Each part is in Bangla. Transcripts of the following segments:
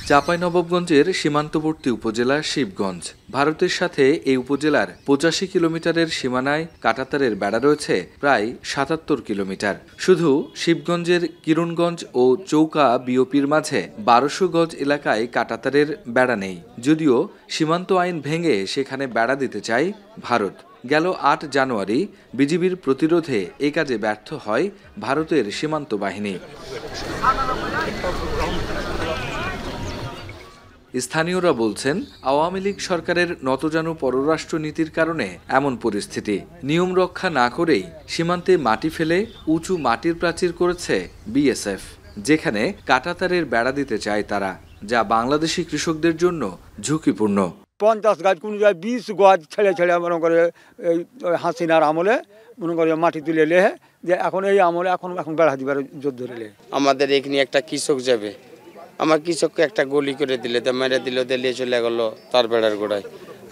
চাঁপাইনবাবগঞ্জের সীমান্তবর্তী উপজেলা শিবগঞ্জ। ভারতের সাথে এই উপজেলার ৮৫ কিলোমিটারের সীমানায় কাঁটাতারের বেড়া রয়েছে প্রায় ৭৭ কিলোমিটার। শুধু শিবগঞ্জের কিরণগঞ্জ ও চৌকা বিওপির মাঝে ১২০০ গজ এলাকায় কাঁটাতারের বেড়া নেই, যদিও সীমান্ত আইন ভেঙে সেখানে বেড়া দিতে চায় ভারত। গেল ৮ জানুয়ারি বিজিবির প্রতিরোধে এ কাজে ব্যর্থ হয় ভারতের সীমান্ত বাহিনী। স্থানীয়রা বলছেন, আওয়ামী লীগ সরকারের নতজানু পররাষ্ট্র নীতির কারণে এমন পরিস্থিতি। নিয়ম রক্ষা না করেই সীমান্তে মাটি ফেলে উঁচু মাটির প্রাচীর করেছে বিএসএফ, যেখানে কাঁটাতারের বেড়া দিতে চায় তারা, যা বাংলাদেশি কৃষকদের জন্য ঝুঁকিপূর্ণ। 50 গাছ, কোন জায়গায় 20 গাছ ছেড়ে ছেড়ে মনে করে এই হাসিনার আমলে মনে করে মাটি তুলে লেহে যে এখন এই আমলে এখন বেড়া দিবার যুদ্ধ ধরে। আমাদের এখানে একটা কৃষক যাবে, আমার কৃষককে একটা গলি করে দিলে মেরে দিল, দিলিয়ে চলে গেল তার বেড়ার গোড়ায়।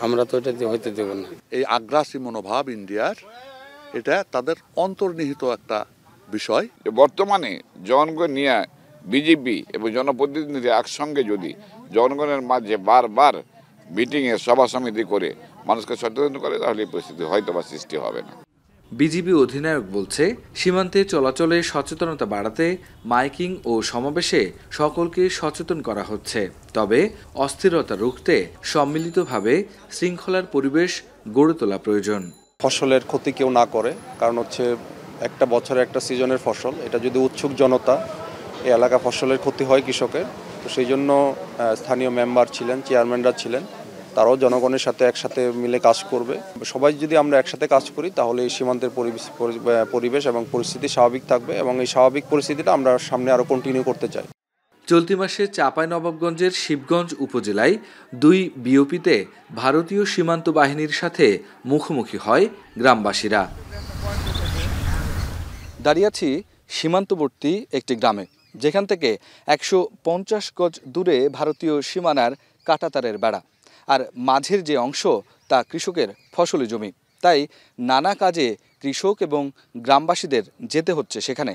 আমরা তো এটা হইতে দেব না। এই আগ্রাসী মনোভাব ইন্ডিয়ার, এটা তাদের অন্তর্নিহিত একটা বিষয়। বর্তমানে জনগণ নিয়ে বিজেপি এবং জনপ্রতিনিধি একসঙ্গে যদি জনগণের মাঝে বারবার মিটিংয়ে সভা সমিতি করে মানুষকে সচেতন করে, তাহলে এই পরিস্থিতি হয়তো বা সৃষ্টি হবে না। বিজিবি অধিনায়ক বলছে, সীমান্তে চলাচলে সচেতনতা বাড়াতে মাইকিং ও সমাবেশে সকলকে সচেতন করা হচ্ছে। তবে অস্থিরতা রুখতে সম্মিলিতভাবে শৃঙ্খলার পরিবেশ গড়ে তোলা প্রয়োজন। ফসলের ক্ষতি কেউ না করে, কারণ হচ্ছে একটা বছরে একটা সিজনের ফসল, এটা যদি উৎসুক জনতা এই এলাকা ফসলের ক্ষতি হয় কৃষকের, তো সেই জন্য স্থানীয় মেম্বার ছিলেন, চেয়ারম্যানরা ছিলেন, তারাও জনগণের সাথে একসাথে মিলে কাজ করবে। সবাই যদি আমরা একসাথে কাজ করি, তাহলে এই সীমান্তের পরিবেশ এবং পরিস্থিতি স্বাভাবিক থাকবে, এবং এই স্বাভাবিক পরিস্থিতিটা আমরা সামনে আরও কন্টিনিউ করতে চাই। চলতি মাসে চাঁপাইনবাবগঞ্জের শিবগঞ্জ উপজেলায় ২ বিওপিতে ভারতীয় সীমান্ত বাহিনীর সাথে মুখোমুখি হয় গ্রামবাসীরা। দাঁড়িয়ে আছি সীমান্তবর্তী একটি গ্রামে, যেখান থেকে ১৫০ গজ দূরে ভারতীয় সীমানার কাঁটাতারের বেড়া, আর মাঝের যে অংশ তা কৃষকের ফসলি জমি। তাই নানা কাজে কৃষক এবং গ্রামবাসীদের যেতে হচ্ছে সেখানে।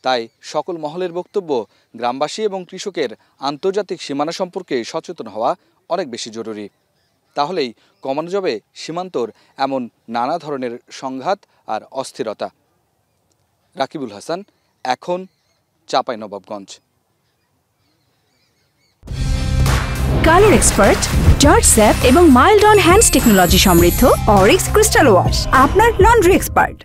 তাই সকল মহলের বক্তব্য, গ্রামবাসী এবং কৃষকের আন্তর্জাতিক সীমানা সম্পর্কে সচেতন হওয়া অনেক বেশি জরুরি। তাহলেই কমানো যাবে সীমান্তর এমন নানা ধরনের সংঘাত আর অস্থিরতা। রাকিবুল হাসান, এখন, Chapainawabganj. Colour expert, George sap এবং মাইল্ড অন হ্যান্ডস টেকনোলজি সমৃদ্ধ অরিক্স ক্রিস্টাল ওয়াশ, আপনার লন্ড্রি এক্সপার্ট।